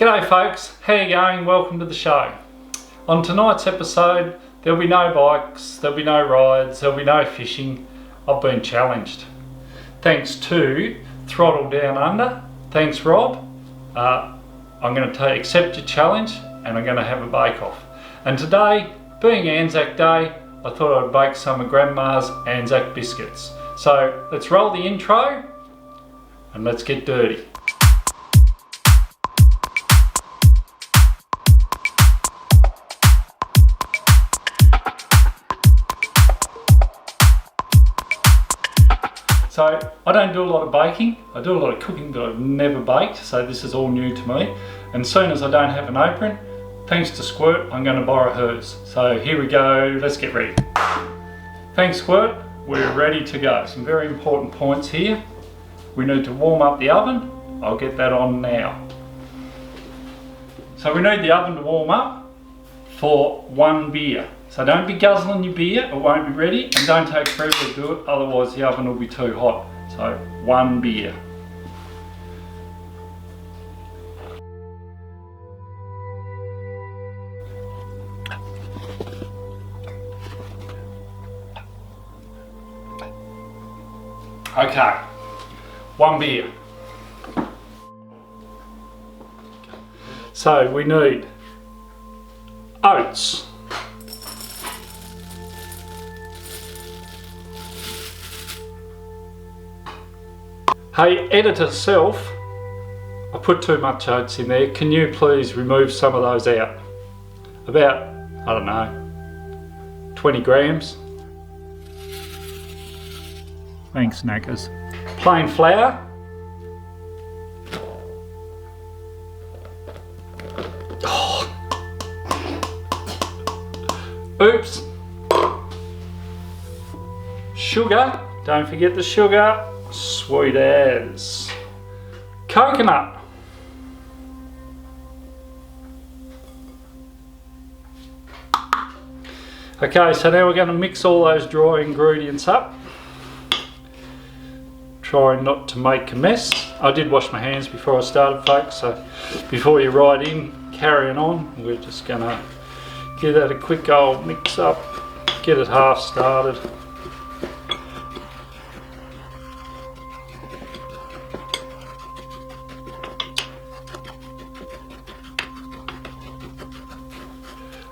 G'day folks, how you going? Welcome to the show. On tonight's episode, there'll be no bikes, there'll be no rides, there'll be no fishing. I've been challenged. Thanks to Throttle Downunder. Thanks Rob. I'm going to accept your challenge and I'm going to have a bake off. And today, being Anzac Day, I thought I'd bake some of Grandma's Anzac biscuits. So let's roll the intro and let's get dirty. So I don't do a lot of baking, I do a lot of cooking, but I've never baked, so this is all new to me. And as soon as I don't have an apron, thanks to Squirt, I'm going to borrow hers. So here we go, let's get ready. Thanks Squirt, we're ready to go. Some very important points here. We need to warm up the oven. I'll get that on now. So we need the oven to warm up for one beer. So don't be guzzling your beer, it won't be ready, and don't take forever to do it, otherwise the oven will be too hot. So one beer. Okay, one beer. So we need oats. Hey, editor self, I put too much oats in there. Can you please remove some of those out? About, I don't know, 20 grams. Thanks, knackers. Plain flour. Oh. Oops. Sugar, don't forget the sugar. Sweet as. Coconut. Okay, so now we're going to mix all those dry ingredients up. Try not to make a mess. I did wash my hands before I started, folks, so before you ride in, carrying on, we're just going to give that a quick old mix up, get it half started.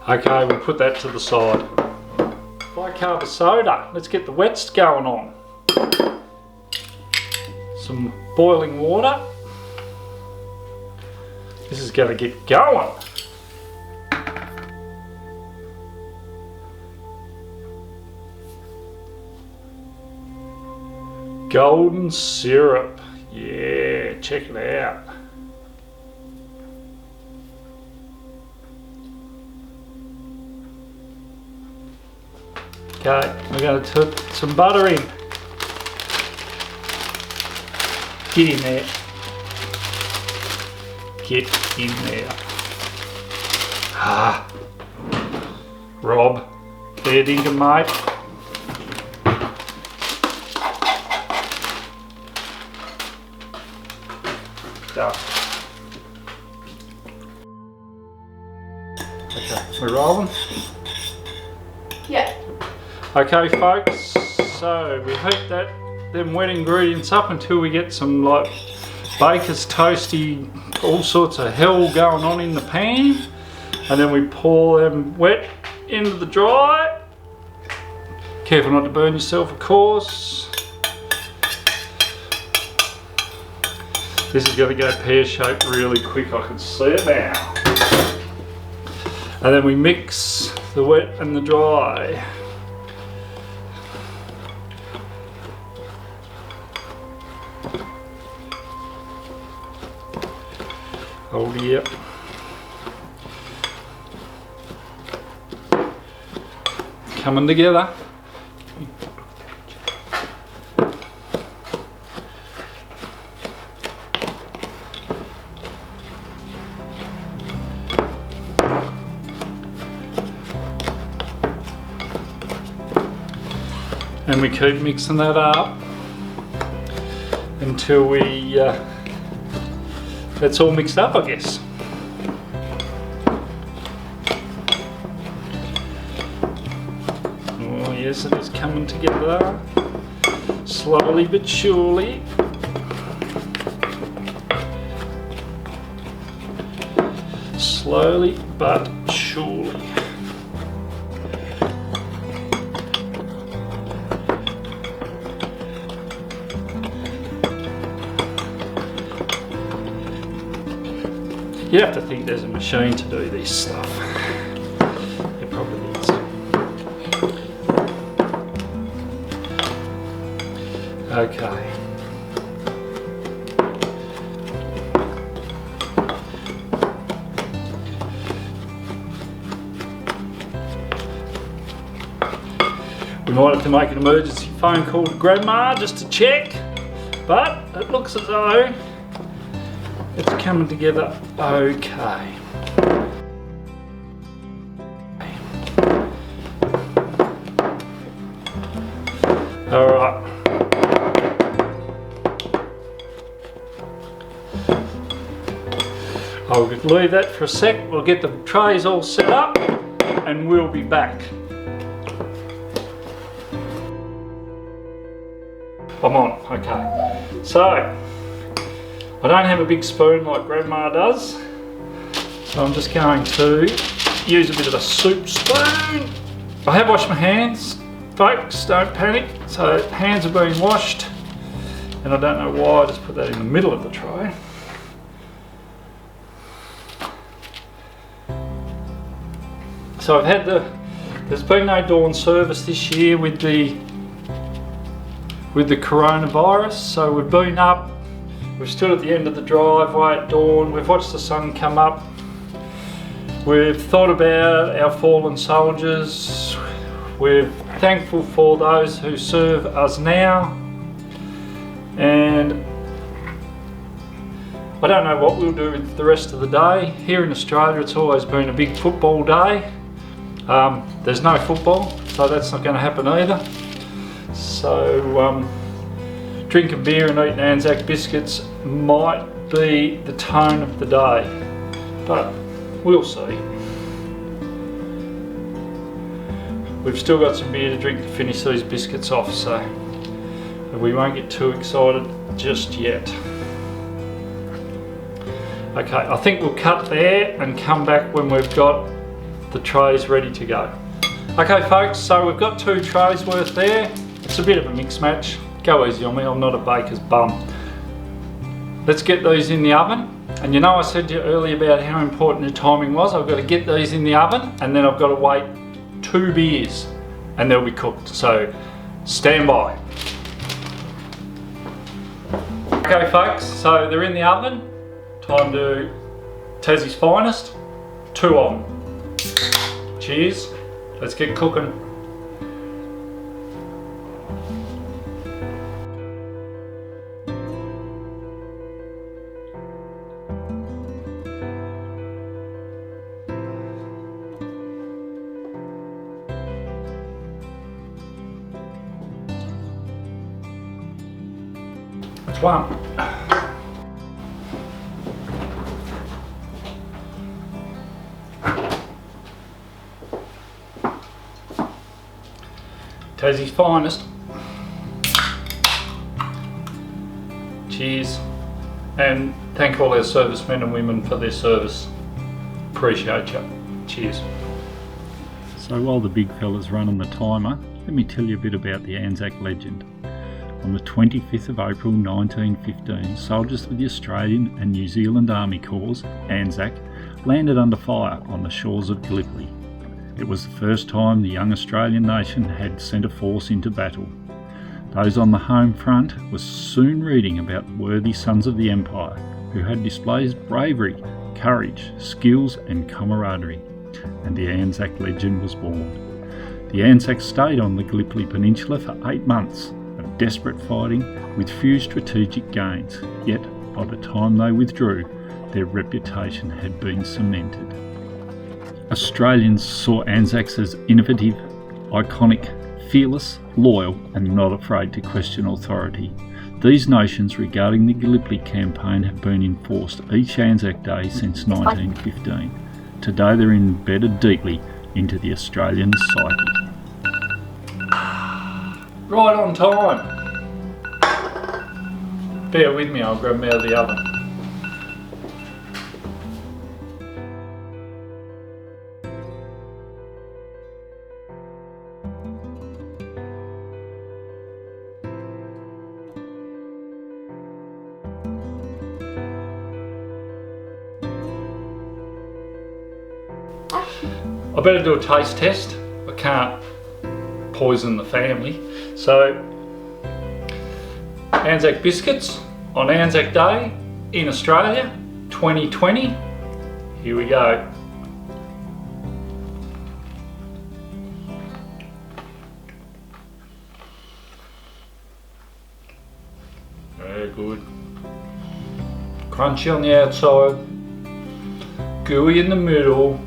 Okay, we'll put that to the side. Bicarb soda, let's get the wets going on. Some boiling water. This is going to get going. Golden syrup, yeah, check it out. Okay, we're going to put some butter in. Get in there. Get in there. Ah. Rob, fair dinkum, mate. Done. Okay, we're rolling? Yeah. Okay folks, so we heat them wet ingredients up until we get some like baker's toasty, all sorts of hell going on in the pan, and then we pour them wet into the dry. Careful not to burn yourself, of course. This is going to go pear-shaped really quick, I can see it now. And then we mix the wet and the dry. Oh yeah. Coming together. And we keep mixing that up until we that's all mixed up, I guess. Yes, it is coming together. Slowly but surely. Slowly but surely. You have to think there's a machine to do this stuff. There probably is. Okay. We might have to make an emergency phone call to Grandma just to check, but it looks as though it's coming together okay. Alright. I'll leave that for a sec. We'll get the trays all set up and we'll be back. I'm on, okay. So, I don't have a big spoon like Grandma does, so I'm just going to use a bit of a soup spoon. I have washed my hands, folks, don't panic. So hands are being washed, and I don't know why I just put that in the middle of the tray. So I've had there's been no dawn service this year with the coronavirus, so we've been up. We've stood at the end of the driveway at dawn, we've watched the sun come up, we've thought about our fallen soldiers, we're thankful for those who serve us now, and I don't know what we'll do with the rest of the day. Here in Australia it's always been a big football day. There's no football, so that's not going to happen either. So drinking beer and eating Anzac biscuits might be the tone of the day, but we'll see. We've still got some beer to drink to finish these biscuits off, so we won't get too excited just yet. Okay, I think we'll cut there and come back when we've got the trays ready to go. Okay folks, so we've got 2 trays worth there. It's a bit of a mix match. Go easy on me, I'm not a baker's bum. Let's get these in the oven. And you know I said to you earlier about how important the timing was. I've got to get these in the oven and then I've got to wait 2 beers and they'll be cooked. So stand by. Okay folks, so they're in the oven. Time to Tassie's finest. 2 on. Cheers. Let's get cooking. That's one. Tassie's finest. Cheers. And thank all our servicemen and women for their service. Appreciate you. Cheers. So while the big fella's running the timer, let me tell you a bit about the Anzac legend. On the 25th of April 1915, soldiers of the Australian and New Zealand Army Corps, Anzac, landed under fire on the shores of Gallipoli. It was the first time the young Australian nation had sent a force into battle. Those on the home front were soon reading about the worthy sons of the Empire who had displayed bravery, courage, skills and camaraderie, and the Anzac legend was born. The Anzacs stayed on the Gallipoli Peninsula for 8 months of desperate fighting with few strategic gains, yet by the time they withdrew, their reputation had been cemented. Australians saw Anzacs as innovative, iconic, fearless, loyal and not afraid to question authority. These notions regarding the Gallipoli campaign have been enforced each Anzac Day since 1915. Today they're embedded deeply into the Australian psyche. right on time. Bear with me, I'll grab them out of the oven. I better do a taste test. I can't poison the family. So, Anzac biscuits on Anzac Day in Australia, 2020. Here we go. Very good. Crunchy on the outside, gooey in the middle.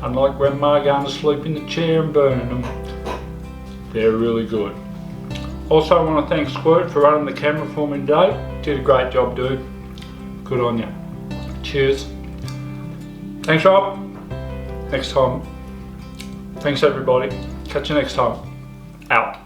Unlike Grandma going to sleep in the chair and burning them, they're really good. Also, I want to thank Squirt for running the camera for me today. Did a great job, dude. Good on you. Cheers. Thanks, Rob. Next time. Thanks, everybody. Catch you next time. Out.